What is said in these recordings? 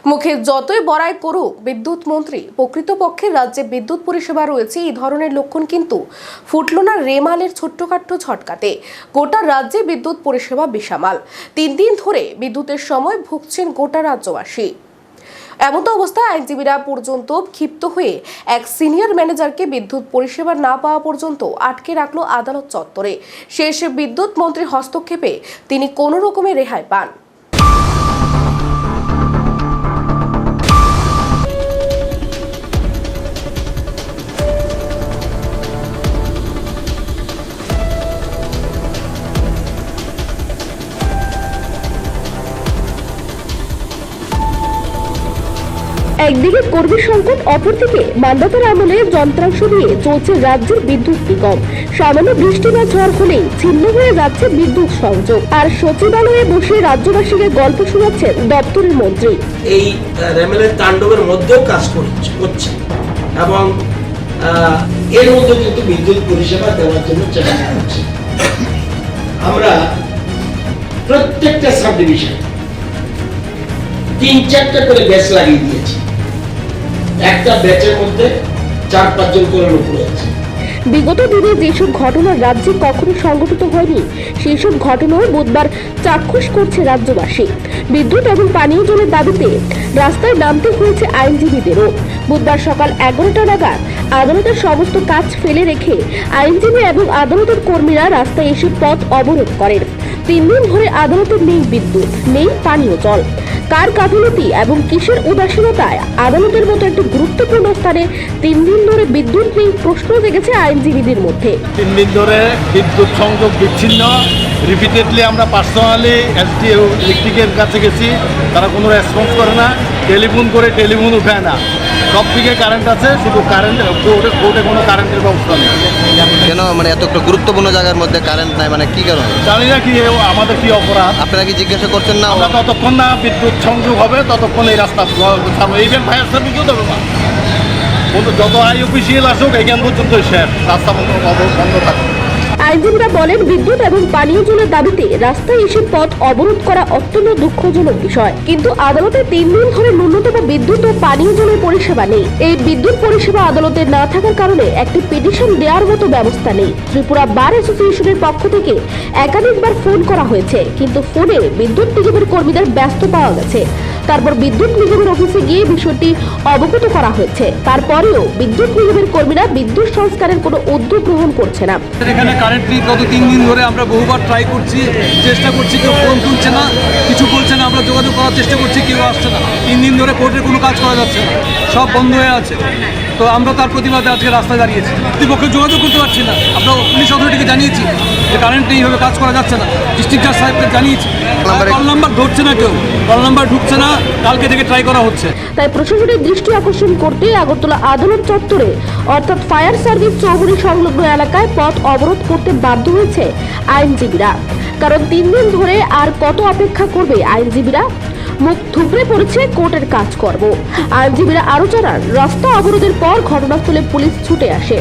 মুখে যতই বড়াই করুক বিদ্যুৎ মন্ত্রী, প্রকৃতপক্ষে রাজ্যে বিদ্যুৎ পরিষেবা রয়েছে এই ধরনের লক্ষণ কিন্তু ফুটল না রেমালের ছোট্টখাট্ট ঝটকাতে। গোটা রাজ্যে বিদ্যুৎ পরিষেবা বেসামাল। 3 দিন ধরে বিদ্যুতের সময় ভুগছেন গোটা রাজ্যবাসী। এমতো অবস্থায় আইনজীবীরা পর্যন্ত ক্ষিপ্ত হয়ে এক সিনিয়র ম্যানেজারকে বিদ্যুৎ পরিষেবা না পাওয়া পর্যন্ত আটকে রাখলো আদালত চত্বরে। শেষে বিদ্যুৎ মন্ত্রীর হস্তক্ষেপে তিনি কোনো রকমে রেহাই পান। একদিকে কর্মী সংকট, অপরদিকে মান্দাতার আমলে যন্ত্রাংশ দিয়ে চলছে রাজ্যের বিদ্যুৎ নিগম। সামান্য বৃষ্টি বা ঝড় হলেই ছিন্ন হয়ে যাচ্ছে বিদ্যুৎ সংযোগ। আর সচিবালয়ে বসে রাজ্যবাসীকে গল্প শোনাচ্ছেন দপ্তরের মন্ত্রী। এই রেমেলের তাণ্ডবের মধ্যেও কাজ করছে এবং এর মধ্যে কিন্তু বিদ্যুৎ পরিষেবা দেওয়ার জন্য চেষ্টা করছে। আমরা প্রত্যেকটা সাব ডিভিশন 3-4টা করে ব্যাচ লাগিয়ে দিয়েছি। একটা ব্যাচের মধ্যে 4-5 জন করে লোক রয়েছে। বিগত দিনে যেসব ঘটনা রাজ্যে কখনো সংঘটিত হয়নি সেই সব ঘটনাও বুধবার চাক্ষুষ করছে রাজ্যবাসী। বিদ্যুৎ এবং পানীয় জলের দাবিতে রাস্তায় নামতে হয়েছে আইনজীবীদেরও। বুধবার সকাল 11টা নাগাদ আদালতের সমস্ত কাজ ফেলে রেখে আইনজীবী এবং আদালতের কর্মীরা রাস্তায় এসে পথ অবরোধ করেন। 3 দিন ধরে আদালতে নেই বিদ্যুৎ, নেই পানীয় জল। কার গাফিলতি এবং কিসের উদাসীনতায় আদালতের মতো একটি গুরুত্বপূর্ণ স্থানে 3 দিন ধরে বিদ্যুৎ নেই প্রশ্ন জেগেছে আইনজীবীদের মধ্যে। 3 দিন ধরে বিদ্যুৎ সংযোগ বিচ্ছিন্ন। রিপিটেডলি আমরা পার্সোনালি এসডিও ইলেকট্রিকের কাছে গেছি, তারা কোনো রেসপন্স করে না। টেলিফোন করে টেলিফোন উঠায় না। সব দিকে কারেন্ট আছে, শুধু কারেন্ট কোর্টে কোনো কারেন্টের ব্যবস্থা নেই। কেন মানে এত একটা গুরুত্বপূর্ণ জায়গার মধ্যে কারেন্ট নাই, মানে কি কারণে জানি না কি আমাদের কি অপরাধ। আপনারা কি জিজ্ঞাসা করছেন না? আমরা ততক্ষণ না বিদ্যুৎ সংযোগ হবে ততক্ষণ এই রাস্তা ছাড়বো। ইভেন ফায়ার সার্ভিসও দেবে না। যত আই অফিসিয়াল আসুক এইখান পর্যন্ত শেষ, রাস্তা বন্ধ থাকবে। আইনজীবীরা বলেন, বিদ্যুৎ এবং পানীয় জলের দাবিতে রাস্তায় এসে পথ অবরোধ করা অত্যন্ত দুঃখজনক বিষয়। কিন্তু আদালতে 3 দিন ধরে ন্যূনতম বিদ্যুৎ ও পানীয় জলের পরিষেবা নেই। এই বিদ্যুৎ পরিষেবা আদালতে না থাকার কারণে একটি পিটিশন দেওয়ার মতো ব্যবস্থা নেই। ত্রিপুরা বার অ্যাসোসিয়েশনের পক্ষ থেকে একাধিকবার ফোন করা হয়েছে, কিন্তু ফোনে বিদ্যুৎ নিগমের কর্মীদের ব্যস্ত পাওয়া গেছে। তারপর বিদ্যুৎ নিগমের অফিসে গিয়ে বিষয়টি অবগত করা হয়েছে। তারপরেও বিদ্যুৎ নিগমের কর্মীরা বিদ্যুৎ সংস্কারের কোনো উদ্যোগ গ্রহণ করছে না। এখানে কারেন্ট নেই গত 3 দিন ধরে। আমরা বহুবার ট্রাই করছি, চেষ্টা করছি, কেউ ফোন তুলছে না, কিছু বলছে না। আমরা যোগাযোগ করার চেষ্টা করছি, কেউ আসছে না। 3 দিন ধরে কোর্টের কোনো কাজ করা যাচ্ছে না, সব বন্ধ হয়ে আছে। তো আমরা তার প্রতিবাদে আজকে রাস্তায় দাঁড়িয়েছি। কর্তৃপক্ষে যোগাযোগ করতে পারছি না। আমরা পুলিশ অথরিটিকে জানিয়েছি যে কারেন্ট নেই, এইভাবে কাজ করা যাচ্ছে না। ডিস্ট্রিক্ট জাজ সাহেবকে জানিয়েছি। কল নাম্বার ধরছে না, কেউ কল নাম্বার ঢুকছে না। কালকে থেকে ট্রাই করা হচ্ছে। তাই প্রশাসনের দৃষ্টি আকর্ষণ করতে আগরতলা আদালত চত্বরে অর্থাৎ ফায়ার সার্ভিস চৌমুহনী সংলগ্ন এলাকায় পথ অবরোধ করতে বাধ্য হয়েছে আইনজীবীরা। কারণ 3 দিন ধরে আর কত অপেক্ষা করবে আইনজীবীরা? মুখ থুবড়ে পড়েছে কোর্টের কাজকর্ম। আইনজীবীরা আরো জানান, রাস্তা অবরোধের পর ঘটনাস্থলে পুলিশ ছুটে আসে।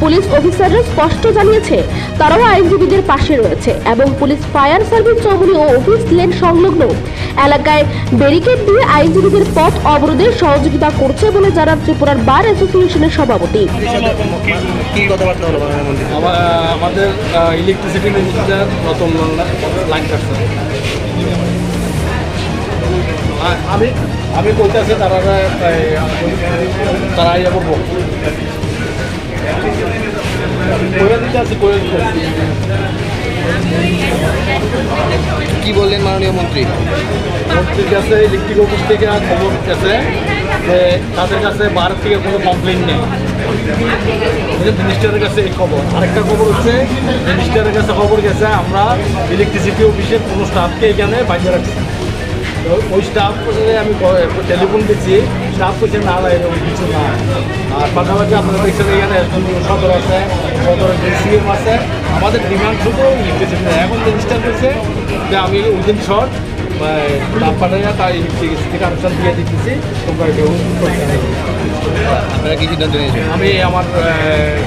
পুলিশ অফিসাররা স্পষ্ট জানিয়েছে তারাও আইনজীবীদের পাশে রয়েছে এবং পুলিশ ফায়ার সার্ভিস চৌমুহনী ও অফিস লেন সংলগ্ন এলাকায় ব্যারিকেড দিয়ে আইনজীবীদের পথ অবরোধে সহযোগিতা করছে বলে জানান ত্রিপুরার বার অ্যাসোসিয়েশনের সভাপতি। আমাদের ইলেকট্রিসিটি মিনিস্টার নতুন লাইন কাটছে। আমি কইতেছি তারাই যাবো কি বললেন মাননীয় মন্ত্রী? মন্ত্রীর কাছে ইলেকট্রিক অফিস থেকে খবর গেছে যে তাদের কাছে ভারত থেকে কোনো কমপ্লেন নেই। মিনিস্টারের কাছে এই খবর। আরেকটা খবর হচ্ছে মিনিস্টারের কাছে খবর গেছে আমরা ইলেকট্রিসিটি অফিসের কোনো স্টাফকে এখানে বাইরে রাখছি। তো ওই স্টাফ আমি টেলিফোন দিচ্ছি, স্টাফ করছে না এরকম কিছু না। আর পাশাপাশি আপনারা দেখছেন এখানে সদর আছে, সদর সিএম আছে। আমাদের ডিমান্ড শুধু ইলেকট্রিসিটি। এখন রেজিস্টার করছে যে আমি উইদিন শর্ট স্টাফ পাঠাইয়া তার ইলেকট্রিসিটি কানেকশন দিয়ে দিতেছি, তোমরা কেউ আপনারা কি সিদ্ধান্ত নিয়েছেন? আমি আমার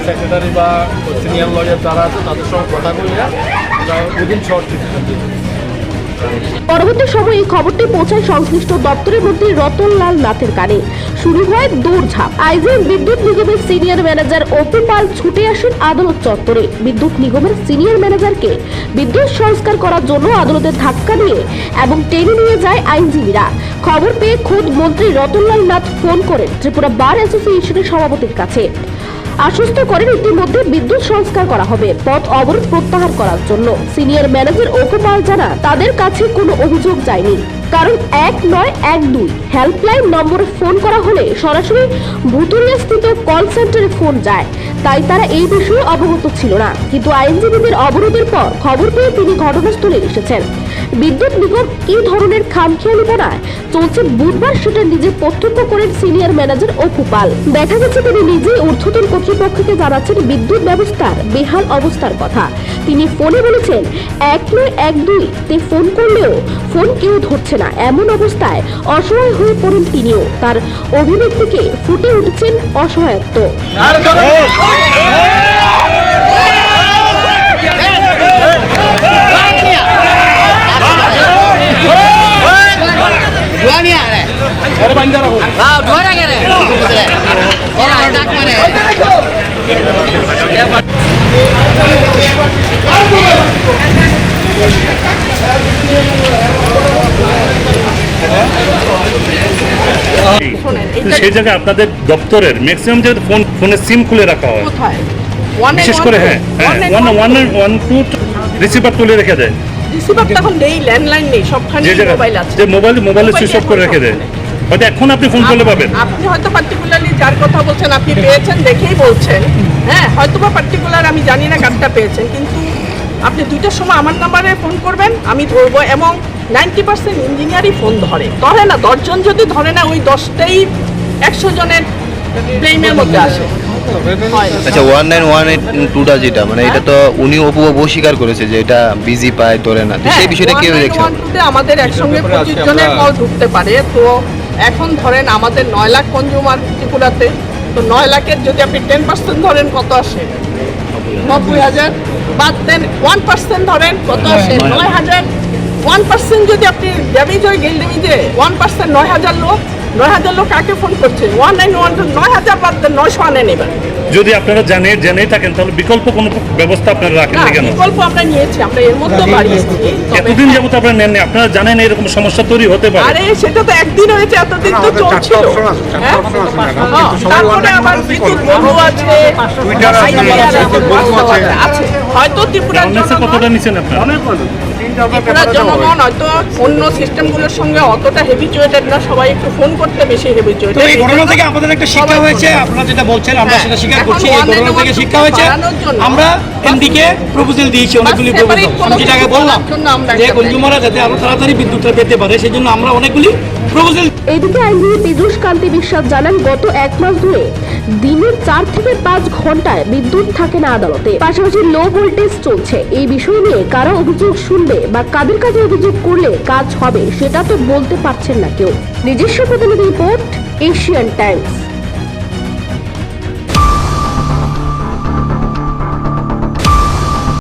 সেক্রেটারি বা সিনিয়র লয়ার যারা আছে তাদের সঙ্গে কথা বলিয়া উইদিন শর্ট ডিসিশন দিই। পরবর্তী সময়ে এই খবরটি পৌঁছায় সংশ্লিষ্ট দপ্তরের মন্ত্রী রতনলাল নাথের কানে। শুরু হয় দৌড়ঝাঁপ। আইজিএম বিদ্যুৎ নিগমের সিনিয়র ম্যানেজার অপু পাল ছুটে আসেন আদালত চত্বরে। বিদ্যুৎ নিগমের সিনিয়র ম্যানেজারকে বিদ্যুৎ সংস্কার করার জন্য আদালতে ধাক্কা দিয়ে এবং টেনে নিয়ে যায় আইনজীবীরা। খবর পেয়ে খোদ মন্ত্রী রতনলাল নাথ ফোন করেন ত্রিপুরা বার অ্যাসোসিয়েশনের সভাপতির কাছে। আশ্বস্ত করেন ইতিমধ্যে বিদ্যুৎ সংস্কার করা হবে, পথ অবরোধ প্রত্যাহার করার জন্য। সিনিয়র ম্যানেজার অপু পাল জানান তাদের কাছে কোনো অভিযোগ যায়নি, কারণ 1912 হেল্পলাইন নম্বরে ফোন করা হলে সরাসরি ভুতুরিয়া স্থিত কল সেন্টারে ফোন যায়, তাই তারা এই বিষয়ে অবগত ছিল না। কিন্তু আইনজীবীদের অবরোধের পর খবর পেয়ে তিনি ঘটনাস্থলে এসেছেন। বিদ্যুৎ নিগম কি ধরনের খামখেয়ালিপনায় চলছে বুধবার সেটা নিজে প্রত্যক্ষ করেন সিনিয়র ম্যানেজার অপু পাল। দেখা গেছে তিনি নিজেই ঊর্ধ্বতন কর্তৃপক্ষকে জানাচ্ছেন বিদ্যুৎ ব্যবস্থার বেহাল অবস্থার কথা। তিনি ফোনে বলেছেন 1912 তে ফোন করলেও ফোন কেউ ধরছে না। এমন অবস্থায় অসহায় হয়ে পড়েন তিনিও। তার অভিব্যক্তিকে ফুটে উঠছেন অসহায়ত্ব। সেই জায়গায় আপনাদের দপ্তরের ম্যাক্সিমাম জায়গায় ফোনের সিম খুলে রাখা হয়, বিশেষ করে হ্যাঁ 112 রিসিভার তুলে রেখে দেয়। রিসিভার তখন নেই, ল্যান্ডলাইন নেই, সবখানে মোবাইল আছে, যে মোবাইলে সুইচ অফ করে রেখে দেয়। হয়তো এখন আপনি ফোন করলে পাবেন। আপনি হয়তো পার্টিকুলারলি যার কথা বলছেন আপনি পেয়েছেন দেখেই বলছেন, হ্যাঁ হয়তো বা পার্টিকুলার আমি জানি না কারটা পেয়েছেন, কিন্তু আপনি 2টার সময় আমার নাম্বারে ফোন করবেন, আমি ধরবো। এবং 90% ইঞ্জিনিয়ারই ফোন ধরে না, 10 জন যদি ধরে না ওই 10টাই 100 জনের ব্লেমের মধ্যে আসে। আচ্ছা 1912টা যেটা মানে এটা তো উনি অপু স্বীকার করেছে যে এটা বিজি পায় ধরে না, তো সেই বিষয়টা কিভাবে দেখছেন? 1912 তে আমাদের একসঙ্গে 25 জনের কল ঢুকতে পারে। তো এখন ধরেন আমাদের 9 লাখ কনজিউমার ত্রিপুরাতে, তো 9 লাখের যদি আপনি 10% ধরেন কত আসে? 90,000। বাদ দেন 1% ধরেন কত আসে? 9,000। 1% যদি আপনি ড্যামেজ হয়ে গেল, ড্যামেজে 1% 9,000 লোক, 9,000 লোক কাকে ফোন করছে? 1912 9,000 বাদ দেন 900 আনেন। এবার যদি আপনারা জেনে থাকেন তাহলে বিকল্প কোনো ব্যবস্থা আপনারা রাখেন না কেন? বিকল্প আমরা নিয়েছি, আমরা এর মধ্যে বাড়িয়েছি। এতদিন যাবত আপনারা নেননি, আপনারা জানেন এরকম সমস্যা তৈরি হতে পারে। আরে সেটা তো একদিন হয়েছে, এতদিন তো চলছিল। তারপরে আবার বিদ্যুৎ বন্ধু আছে, আছে হয়তো ত্রিপুরার কতটা নিচ্ছেন আপনারা? ত্রিপুরার জনগণ হয়তো অন্য সিস্টেমগুলোর সঙ্গে অতটা হেভিচুয়েটেড না, সবাই একটু ফোন করতে বেশি হেভিচুয়েটেড। এই ঘটনা থেকে আমাদের একটা শিক্ষা হয়েছে, আপনারা যেটা বলছেন আমরা সেটা স্বীকার করছি। এই ঘটনা থেকে শিক্ষা হয়েছে, আমরা এমডিকে প্রপোজাল দিয়েছি, অনেকগুলি প্রপোজাল। আমি যেটা আগে বললাম যে কনজিউমাররা যাতে আরো তাড়াতাড়ি বিদ্যুৎটা পেতে পারে সেই জন্য আমরা অনেকগুলি প্রপোজাল। এদিকে আইনজীবী পীযূষ কান্তি বিশ্বাস জানান গত 1 মাস ধরে দিনে 4 থেকে 5 ঘন্টায় বিদ্যুৎ থাকে না আদালতে। পাশাপাশি লো ভোল্টেজ চলছে। এই বিষয় নিয়ে কারা অভিযোগ শুনবে বা কাদের কাছে অভিযোগ করলে কাজ হবে সেটা তো বলতে পারছেন না কেউ। নিজস্ব প্রতিনিধি রিপোর্ট, এশিয়ান টাইমস।